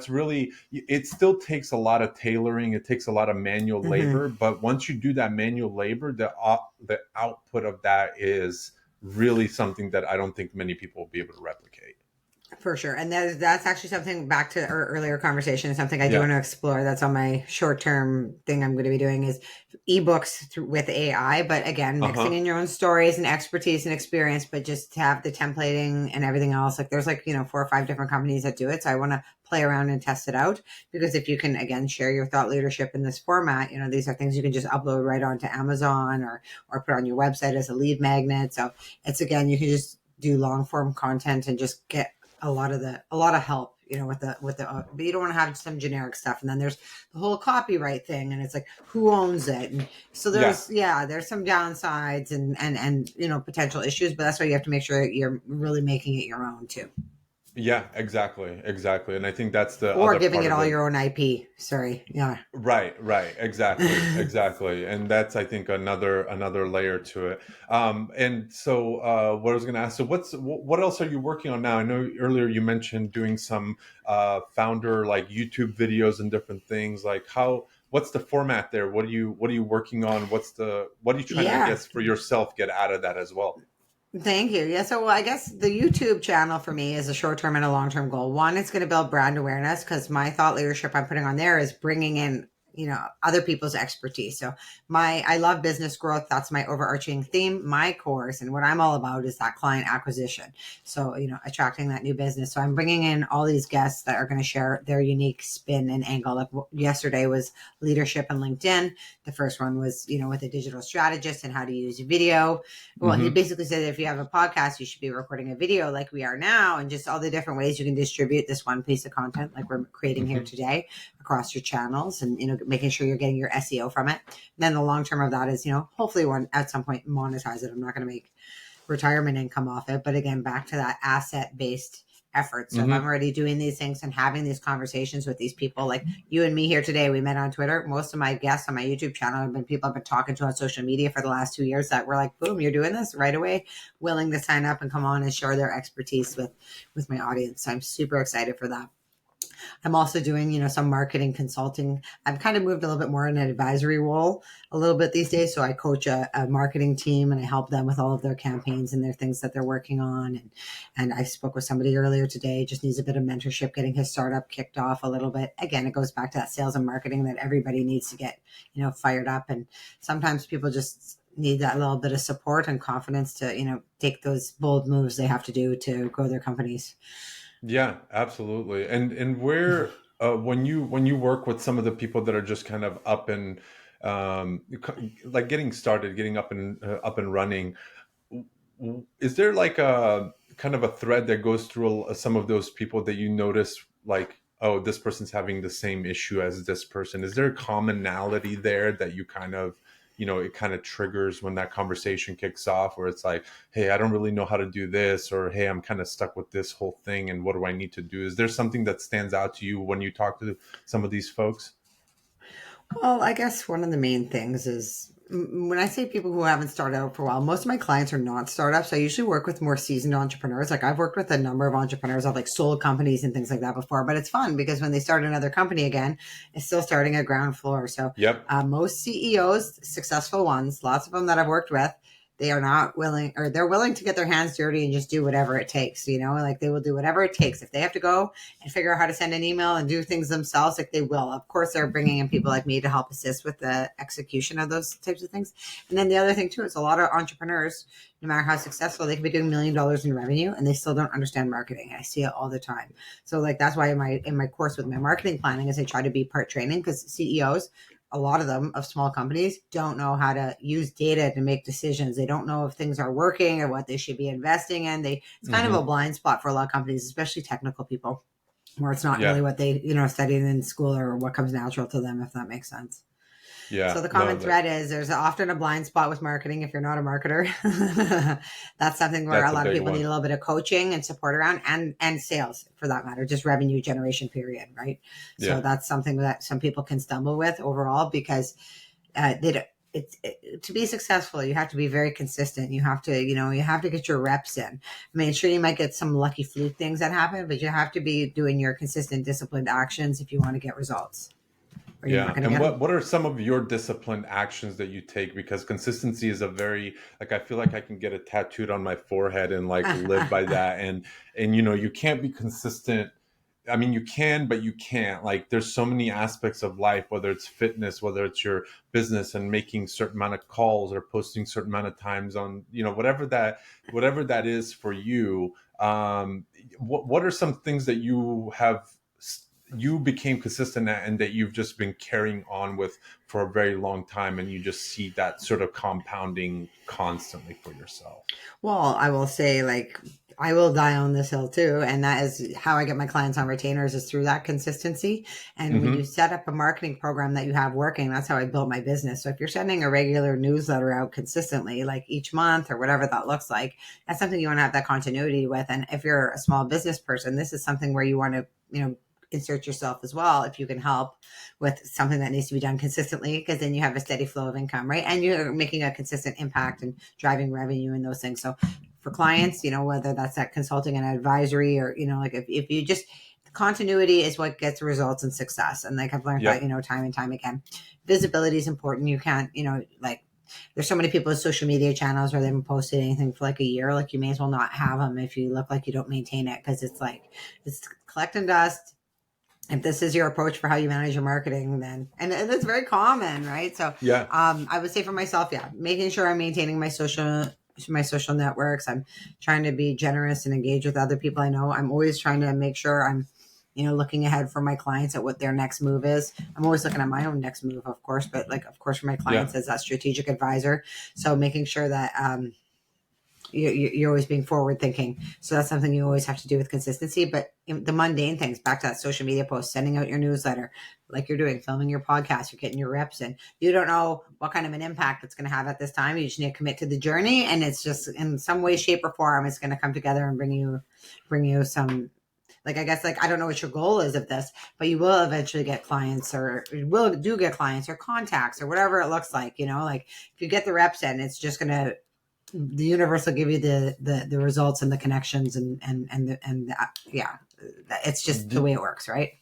really, it still takes a lot of tailoring. It takes a lot of manual labor, but once you do that manual labor, the output of that is really something that I don't think many people will be able to replicate. For sure. And that's actually something, back to our earlier conversation, something I do want to explore. That's on my short-term thing I'm going to be doing is eBooks with AI. But again, mixing in your own stories and expertise and experience, but just to have the templating and everything else. Like there's like, 4 or 5 different companies that do it. So I want to play around and test it out, because if you can, again, share your thought leadership in this format, these are things you can just upload right onto Amazon or put on your website as a lead magnet. So it's, again, you can just do long form content and just get a lot of help, with the, but you don't want to have some generic stuff. And then there's the whole copyright thing, and it's like, who owns it? And so there's some downsides and potential issues, but that's why you have to make sure that you're really making it your own too. Yeah, exactly. And I think that's the or other giving part it of all it. your own IP. Sorry. Yeah. Right, exactly, and that's, I think, another layer to it. And so what I was going to ask, so what else are you working on now? I know earlier you mentioned doing some founder like YouTube videos and different things. Like what's the format there? What are you working on? What are you trying to, I guess, for yourself get out of that as well? Thank you. Yeah. So, I guess the YouTube channel for me is a short-term and a long-term goal. One, it's going to build brand awareness, because my thought leadership I'm putting on there is bringing in, other people's expertise. So I love business growth. That's my overarching theme. My course and what I'm all about is that client acquisition. So, attracting that new business. So I'm bringing in all these guests that are going to share their unique spin and angle. Like yesterday was leadership and LinkedIn. The first one was, with a digital strategist and how to use video. Well, he basically said that if you have a podcast, you should be recording a video like we are now, and just all the different ways you can distribute this one piece of content like we're creating here today across your channels, and, making sure you're getting your SEO from it. And then the long term of that is, hopefully at some point monetize it. I'm not going to make retirement income off it, but again, back to that asset based effort. So if I'm already doing these things and having these conversations with these people, like you and me here today, we met on Twitter. Most of my guests on my YouTube channel have been people I've been talking to on social media for the last 2 years that were like, boom, you're doing this right away, willing to sign up and come on and share their expertise with my audience. So I'm super excited for that. I'm also doing, some marketing consulting. I've kind of moved a little bit more in an advisory role a little bit these days. So I coach a marketing team and I help them with all of their campaigns and their things that they're working on. And I spoke with somebody earlier today, just needs a bit of mentorship, getting his startup kicked off a little bit. Again, it goes back to that sales and marketing that everybody needs to get, fired up. And sometimes people just need that little bit of support and confidence to, take those bold moves they have to do to grow their companies. Yeah, absolutely. And where when you work with some of the people that are just kind of up and like getting started, getting up and running, is there like a kind of a thread that goes through some of those people that you notice, like, oh, this person's having the same issue as this person? Is there a commonality there that you kind of, it kind of triggers when that conversation kicks off, where it's like, hey, I don't really know how to do this, or hey, I'm kind of stuck with this whole thing, and what do I need to do? Is there something that stands out to you when you talk to some of these folks? Well, I guess one of the main things is when I say people who haven't started out for a while, most of my clients are not startups. I usually work with more seasoned entrepreneurs. Like I've worked with a number of entrepreneurs. I've like sold companies and things like that before, but it's fun because when they start another company again, it's still starting at ground floor. So Yep. most CEOs, successful ones, lots of them that I've worked with, they are not willing, or they're willing to get their hands dirty and just do whatever it takes, like they will do whatever it takes. If they have to go and figure out how to send an email and do things themselves, like they will. Of course, they're bringing in people like me to help assist with the execution of those types of things. And then the other thing too is a lot of entrepreneurs, no matter how successful, they can be doing $1 million in revenue and they still don't understand marketing. I see it all the time. So like, that's why in my course with my marketing planning is I try to be part training, because CEOs, a lot of them of small companies, don't know how to use data to make decisions. They don't know if things are working or what they should be investing in. It's kind of a blind spot for a lot of companies, especially technical people, where it's not really what they, studied in school or what comes natural to them, if that makes sense. Yeah. So the common thread is there's often a blind spot with marketing if you're not a marketer. That's something where a lot of people need a little bit of coaching and support around, and sales for that matter, just revenue generation period, right? Yeah. So that's something that some people can stumble with overall, because to be successful, you have to be very consistent. You have to, you have to get your reps in. I mean, sure, you might get some lucky fluke things that happen, but you have to be doing your consistent, disciplined actions if you want to get results. Yeah. And what are some of your disciplined actions that you take? Because consistency is a very, like, I feel like I can get it tattooed on my forehead and like live by that. And, you can't be consistent. I mean, you can, but you can't. Like, there's so many aspects of life, whether it's fitness, whether it's your business and making certain amount of calls or posting certain amount of times on, whatever that is for you. What are some things that you became consistent at and that you've just been carrying on with for a very long time, and you just see that sort of compounding constantly for yourself? Well, I will say, like, I will die on this hill too. And that is how I get my clients on retainers, is through that consistency. And when you set up a marketing program that you have working, that's how I built my business. So if you're sending a regular newsletter out consistently, like each month or whatever that looks like, that's something you want to have that continuity with. And if you're a small business person, this is something where you want to, insert yourself as well, if you can help with something that needs to be done consistently, because then you have a steady flow of income, right? And you're making a consistent impact and driving revenue and those things. So for clients, whether that's that consulting and advisory, or, like if you just, continuity is what gets results and success. And like I've learned that, time and time again. Visibility is important. You can't, like, there's so many people with social media channels where they haven't posted anything for like a year. Like, you may as well not have them if you look like you don't maintain it, because it's like, it's collecting dust. If this is your approach for how you manage your marketing, then, and it's very common, right? So I would say for myself, making sure I'm maintaining my social networks. I'm trying to be generous and engage with other people I know. I'm always trying to make sure I'm, looking ahead for my clients at what their next move is. I'm always looking at my own next move, of course, but like, of course, for my clients as that strategic advisor. So making sure that, you're always being forward thinking. So that's something you always have to do with consistency. But the mundane things, back to that social media post, sending out your newsletter, like you're doing, filming your podcast, you're getting your reps in. You don't know what kind of an impact it's going to have at this time. You just need to commit to the journey. And it's just, in some way, shape, or form, it's going to come together and bring you some, like, I guess, like, I don't know what your goal is of this, but you will eventually get clients, or get clients or contacts or whatever it looks like, like if you get the reps in, it's just going to, the universe will give you the results and the connections and it's just the way it works, right?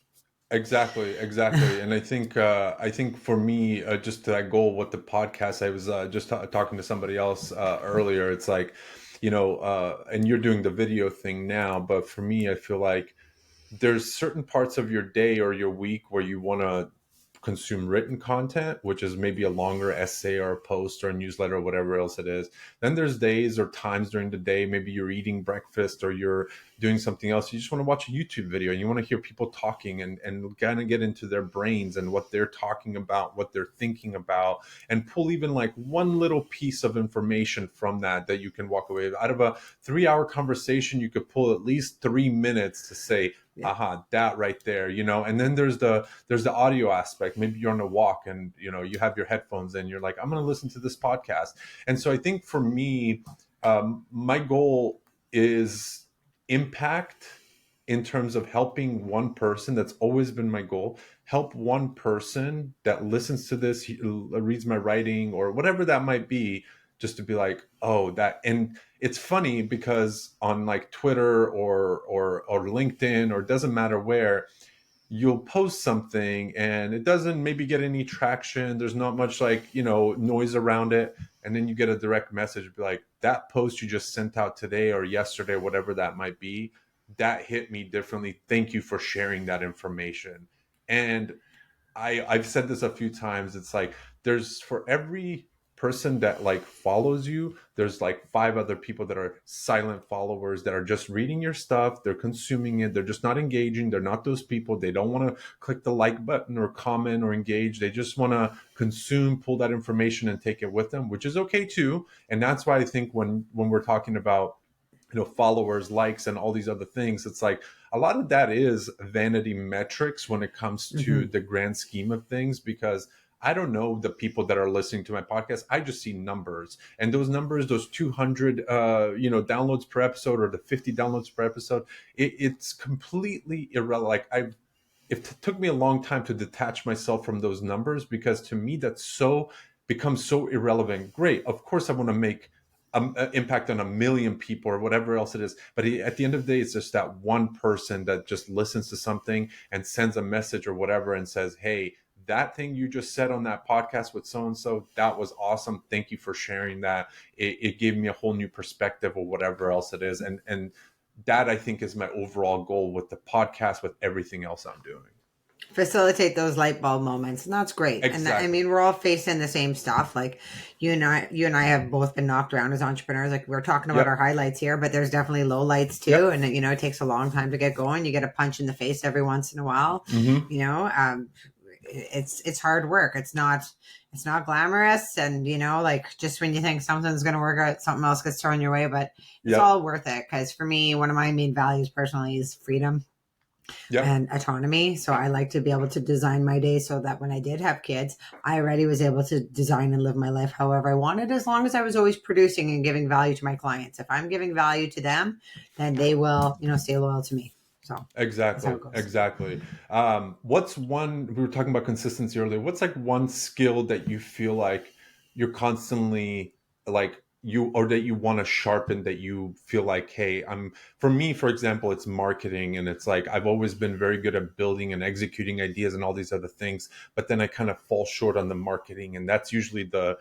Exactly. And I think for me, just to that goal with the podcast, I was just talking to somebody else earlier. It's like, and you're doing the video thing now, but for me, I feel like there's certain parts of your day or your week where you want to consume written content, which is maybe a longer essay or a post or a newsletter or whatever else it is. Then there's days or times during the day, maybe you're eating breakfast or you're doing something else. You just want to watch a YouTube video and you want to hear people talking and kind of get into their brains and what they're talking about, what they're thinking about, and pull even like one little piece of information from that you can walk away with. Out of a 3-hour conversation, you could pull at least 3 minutes to say, aha, that right there, and then there's the audio aspect. Maybe you're on a walk and, you have your headphones and you're like, I'm going to listen to this podcast. And so I think for me, my goal is impact in terms of helping one person. That's always been my goal. Help one person that listens to this, reads my writing or whatever that might be, just to be like, oh, that. And it's funny because on like Twitter or LinkedIn, or it doesn't matter where, you'll post something and it doesn't maybe get any traction. There's not much like, noise around it. And then you get a direct message be like, that post you just sent out today or yesterday, whatever that might be, that hit me differently. Thank you for sharing that information. And I've said this a few times. It's like there's for every person that like follows you, there's like five other people that are silent followers that are just reading your stuff. They're consuming it. They're just not engaging. They're not those people. They don't want to click the like button or comment or engage. They just want to consume, pull that information and take it with them, which is okay too. And that's why I think when we're talking about followers, likes, and all these other things, it's like a lot of that is vanity metrics when it comes to Mm-hmm. the grand scheme of things, because I don't know the people that are listening to my podcast. I just see numbers, and those numbers, those 200 downloads per episode or the 50 downloads per episode, it's completely irrelevant. Like it took me a long time to detach myself from those numbers, because to me that's so becomes so irrelevant. Great, of course I want to make impact on a million people or whatever else it is, but at the end of the day, it's just that one person that just listens to something and sends a message or whatever and says, hey, that thing you just said on that podcast with so and so, that was awesome, thank you for sharing that. It gave me a whole new perspective or whatever else it is. And that I think is my overall goal with the podcast, with everything else I'm doing. Facilitate those light bulb moments, and that's great. And I Exactly. mean, we're all facing the same stuff. Like you and I have both been knocked around as entrepreneurs. Like we're talking about our Yep. highlights here, but there's definitely low lights too. Yep. And it takes a long time to get going. You get a punch in the face every once in a while. Hmm. You know, it's hard work. It's not glamorous, and like just when you think something's going to work out, something else gets thrown your way. But it's Yep. all worth it, because for me, one of my main values personally is freedom Yep. and autonomy. So I like to be able to design my day so that when I did have kids, I already was able to design and live my life however I wanted, as long as I was always producing and giving value to my clients. If I'm giving value to them, then they will, stay loyal to me. So that's how Exactly. it goes. Exactly. What's one, we were talking about consistency earlier. What's like one skill that you feel like you're constantly like you, or that you want to sharpen, that you feel like, hey, for me, for example, it's marketing. And it's like, I've always been very good at building and executing ideas and all these other things, but then I kind of fall short on the marketing. And that's usually the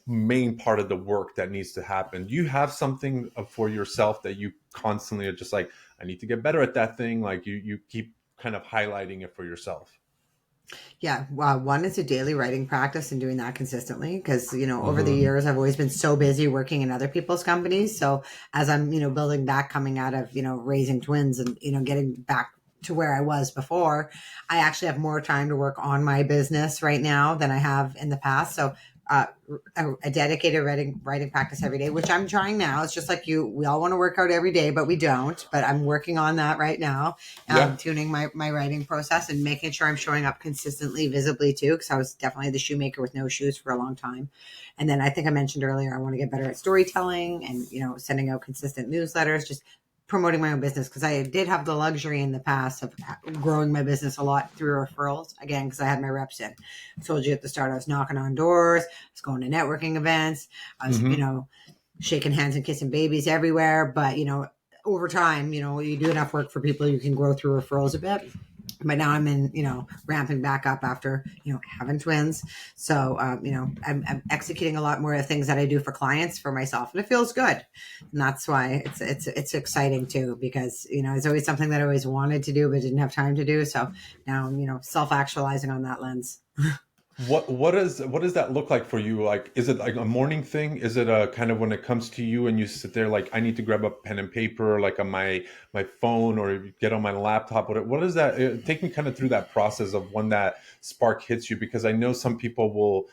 main part of the work that needs to happen. Do you have something for yourself that you constantly are just like, I need to get better at that thing? Like you keep kind of highlighting it for yourself. Yeah, well, one is a daily writing practice and doing that consistently, because over the Hmm. years I've always been so busy working in other people's companies. So as I'm building back, coming out of raising twins, and getting back to where I was before, I actually have more time to work on my business right now than I have in the past. So uh, a dedicated writing practice every day, which I'm trying now. It's just like you, we all want to work out every day, but we don't. But I'm working on that right now, Yeah. tuning my writing process and making sure I'm showing up consistently, visibly too, because I was definitely the shoemaker with no shoes for a long time. And then I think I mentioned earlier, I want to get better at storytelling and sending out consistent newsletters, just promoting my own business, because I did have the luxury in the past of growing my business a lot through referrals, again because I had my reps in. I told you at the start, I was knocking on doors, I was going to networking events, I was Hmm. shaking hands and kissing babies everywhere. But over time, you do enough work for people, you can grow through referrals a bit. But now I'm in, ramping back up after, having twins. So, I'm executing a lot more of things that I do for clients for myself, and it feels good. And that's why it's exciting too, because, it's always something that I always wanted to do, but didn't have time to do. So now I'm, self-actualizing on that lens. What does that look like for you? Like, is it like a morning thing? Is it a kind of when it comes to you and you sit there like, I need to grab a pen and paper, like on my phone, or get on my laptop? What is that? Take me kind of through that process of when that spark hits you, because I know some people will,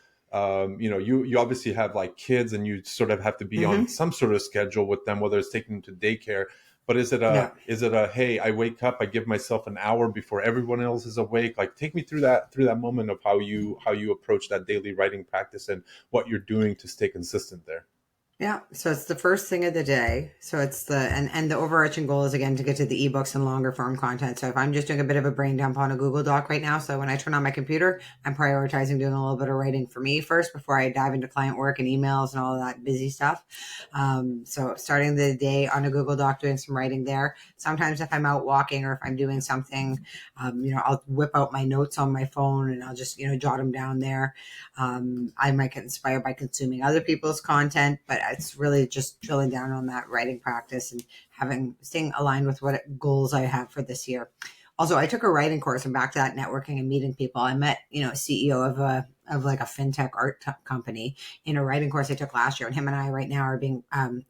you obviously have like kids and you sort of have to be on Mm-hmm. some sort of schedule with them, whether it's taking them to daycare. But Yeah. is it a, hey, I wake up, I give myself an hour before everyone else is awake? Like, take me through that moment of how you approach that daily writing practice and what you're doing to stay consistent there. Yeah, so it's the first thing of the day. So it's and the overarching goal is again to get to the ebooks and longer form content. So if I'm just doing a bit of a brain dump on a Google Doc right now, so when I turn on my computer, I'm prioritizing doing a little bit of writing for me first before I dive into client work and emails and all of that busy stuff. So starting the day on a Google Doc, doing some writing there. Sometimes if I'm out walking or if I'm doing something, I'll whip out my notes on my phone and I'll just jot them down there. I might get inspired by consuming other people's content, but it's really just drilling down on that writing practice and staying aligned with what goals I have for this year. Also, I took a writing course and back to that networking and meeting people. I met, a CEO of like a fintech art company in a writing course I took last year. And him and I right now are being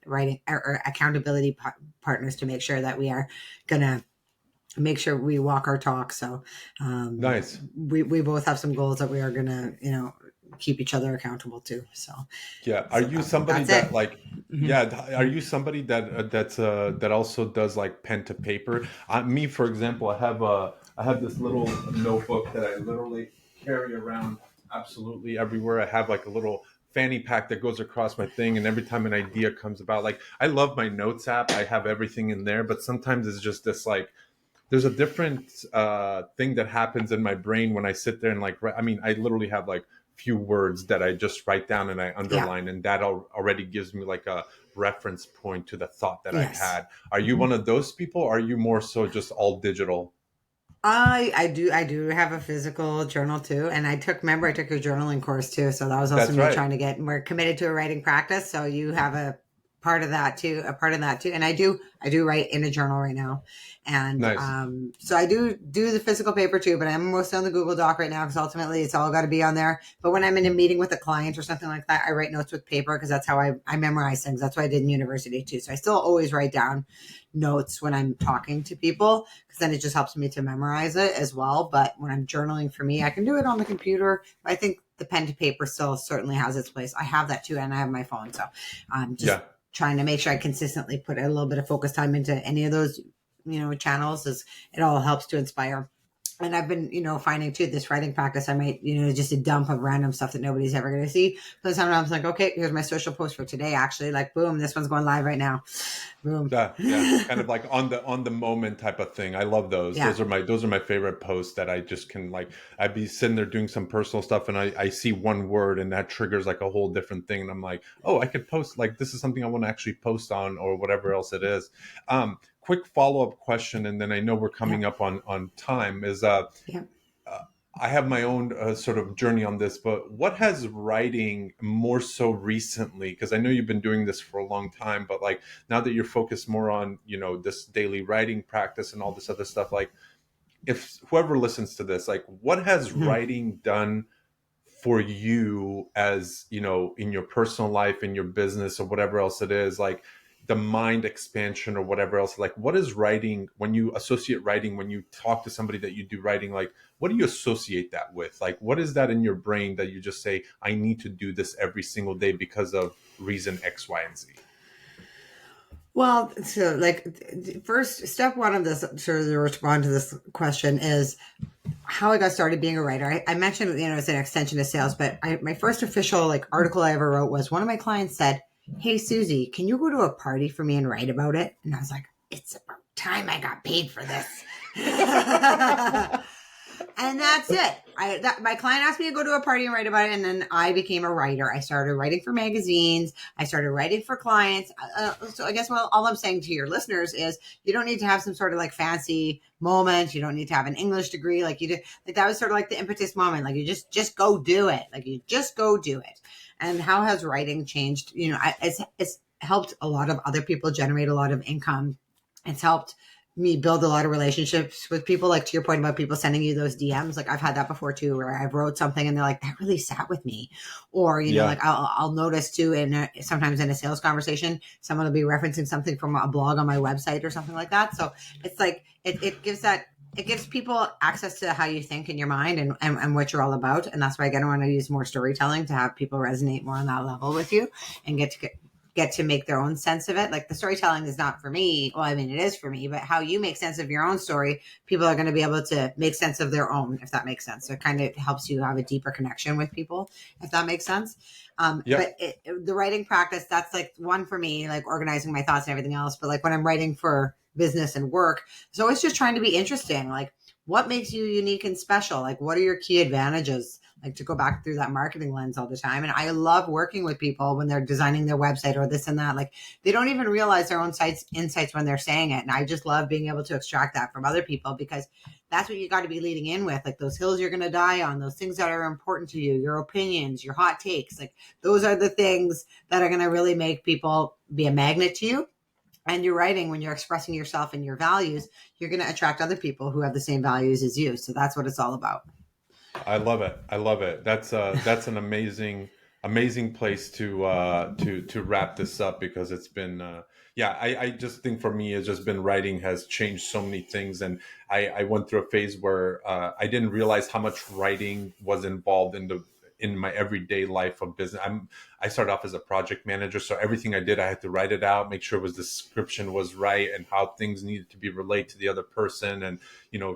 writing or accountability partners to make sure that we are going to make sure we walk our talk. So Nice. we both have some goals that we are going to, keep each other accountable to. So Yeah. Are you somebody that's it. that like, Mm-hmm. yeah, are you somebody that also does like pen to paper? Me, for example, I have this little notebook that I literally carry around absolutely everywhere. I have like a little fanny pack that goes across my thing, and every time an idea comes about, like I love my notes app. I have everything in there, but sometimes it's just this like there's a different thing that happens in my brain when I sit there and like I mean, I literally have like few words that I just write down and I Yeah. underline, and that already gives me like a reference point to the thought that I Yes. had. Are you one of those people? Or are you more so just all digital? I do have a physical journal too, and I took your journaling course too, so that was also That's me right. trying to get more committed to a writing practice. So you have a part of that too, and I do write in a journal right now, and Nice. so I do the physical paper too, but I'm mostly on the Google Doc right now because ultimately it's all got to be on there. But when I'm in a meeting with a client or something like that, I write notes with paper because that's how I memorize things. That's what I did in university too. So I still always write down notes when I'm talking to people because then it just helps me to memorize it as well. But when I'm journaling for me, I can do it on the computer. I think the pen to paper still certainly has its place. I have that too, and I have my phone. So I'm just Yeah. trying to make sure I consistently put a little bit of focus time into any of those, channels as it all helps to inspire. And I've been, finding too this writing practice. I might, just a dump of random stuff that nobody's ever going to see. So sometimes I'm like, okay, here's my social post for today. Actually, like, boom, this one's going live right now. Boom. Yeah, yeah, kind of like on the moment type of thing. I love those. Yeah. Those are my favorite posts that I just can like. I'd be sitting there doing some personal stuff, and I see one word, and that triggers like a whole different thing. And I'm like, oh, I could post like this is something I want to actually post on, or whatever else it is. Quick follow up question, and then I know we're Yeah. coming up on time. Is Yeah. uh, I have my own sort of journey on this, but what has writing more so recently? Because I know you've been doing this for a long time, but like now that you're focused more on, this daily writing practice and all this other stuff, like if whoever listens to this, like what has Mhm. writing done for you as, in your personal life, in your business or whatever else it is, like the mind expansion or whatever else, like what is writing when you associate writing, when you talk to somebody that you do writing, like what do you associate that with? Like what is that in your brain that you just say, I need to do this every single day because of reason X, Y, and Z? Well, so like first step one of this, sort of to respond to this question is how I got started being a writer. I mentioned, it's an extension of sales, but my first official like article I ever wrote was one of my clients said, "Hey, Susie, can you go to a party for me and write about it?" And I was like, it's about time I got paid for this. And that's it. My client asked me to go to a party and write about it, and then I became a writer. I started writing for magazines. I started writing for clients. So I guess all I'm saying to your listeners is you don't need to have some sort of like fancy moment. You don't need to have an English degree like you did. Like that was sort of like the impetus moment. Like you just go do it. Like you just go do it. And how has writing changed? It's helped a lot of other people generate a lot of income. It's helped me build a lot of relationships with people, like to your point about people sending you those DMs. Like I've had that before too, where I've wrote something and they're like, that really sat with me. Or, Yeah. like I'll notice too, sometimes in a sales conversation, someone will be referencing something from a blog on my website or something like that. So it's like, it gives people access to how you think in your mind and what you're all about. And that's why, again, I want to use more storytelling to have people resonate more on that level with you and get to make their own sense of it. Like the storytelling is not for me. Well, I mean, it is for me, but how you make sense of your own story, people are going to be able to make sense of their own, if that makes sense. So it kind of helps you have a deeper connection with people, if that makes sense. Yep. But the writing practice, that's like one for me, like organizing my thoughts and everything else. But like when I'm writing for business and work, it's always just trying to be interesting. Like what makes you unique and special? Like what are your key advantages? Like to go back through that marketing lens all the time. And I love working with people when they're designing their website or this and that. Like they don't even realize their own insights when they're saying it. And I just love being able to extract that from other people, because that's what you got to be leading in with, like those hills you're going to die on, those things that are important to you, your opinions, your hot takes. Like those are the things that are going to really make people be a magnet to you. And you're writing, when you're expressing yourself and your values, you're going to attract other people who have the same values as you. So that's what it's all about. I love it. I love it. That's an amazing place to wrap this up, because it's been yeah, I just think for me it's just been, writing has changed so many things. And I went through a phase where I didn't realize how much writing was involved in my everyday life of business. I started off as a project manager, so everything I did, I had to write it out, make sure the description was right and how things needed to be relayed to the other person, and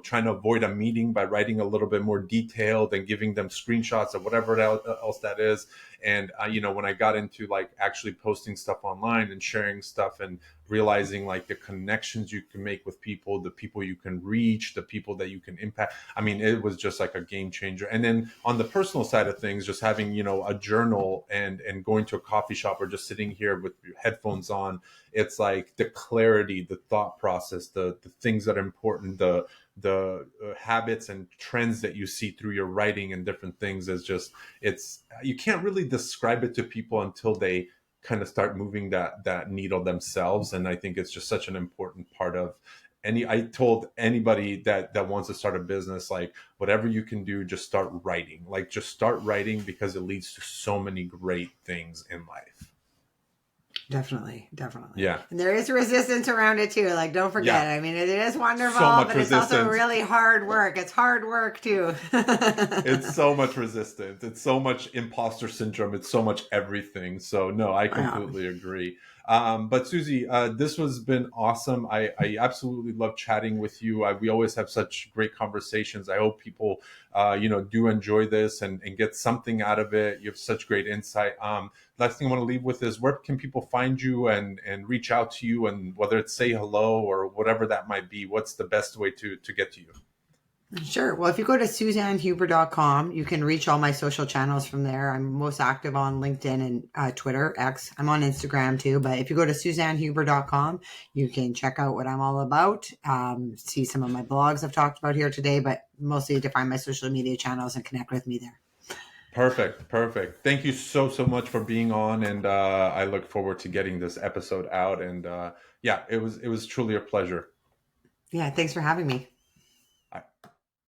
trying to avoid a meeting by writing a little bit more detailed and giving them screenshots of whatever else that is. And when I got into like actually posting stuff online and sharing stuff, and realizing like the connections you can make with people, the people you can reach, the people that you can impact, I mean, it was just like a game changer. And then on the personal side of things, just having a journal and going to a coffee shop or just sitting here with your headphones on, it's like the clarity, the thought process, the things that are important, the habits and trends that you see through your writing and different things, is just, it's, you can't really describe it to people until they kind of start moving that needle themselves. And I think it's just such an important part of I told anybody that wants to start a business, like whatever you can do, just start writing, because it leads to so many great things in life. Definitely. Yeah. And there is resistance around it too. Like, don't forget. Yeah. I mean, it is wonderful, So much but resistance. it's also really hard work. It's hard work too. It's so much resistance. It's so much imposter syndrome. It's so much everything. So no, I completely agree. But Susie, this has been awesome. I absolutely love chatting with you. We always have such great conversations. I hope people, do enjoy this and get something out of it. You have such great insight. Last thing I want to leave with is, where can people find you and reach out to you, and whether it's say hello or whatever that might be, what's the best way to get to you? Sure. Well, if you go to SuzanneHuber.com, you can reach all my social channels from there. I'm most active on LinkedIn and Twitter, X. I'm on Instagram too. But if you go to SuzanneHuber.com, you can check out what I'm all about, see some of my blogs I've talked about here today, but mostly to find my social media channels and connect with me there. Perfect. Thank you so much for being on. And I look forward to getting this episode out. And yeah, it was truly a pleasure. Yeah, thanks for having me.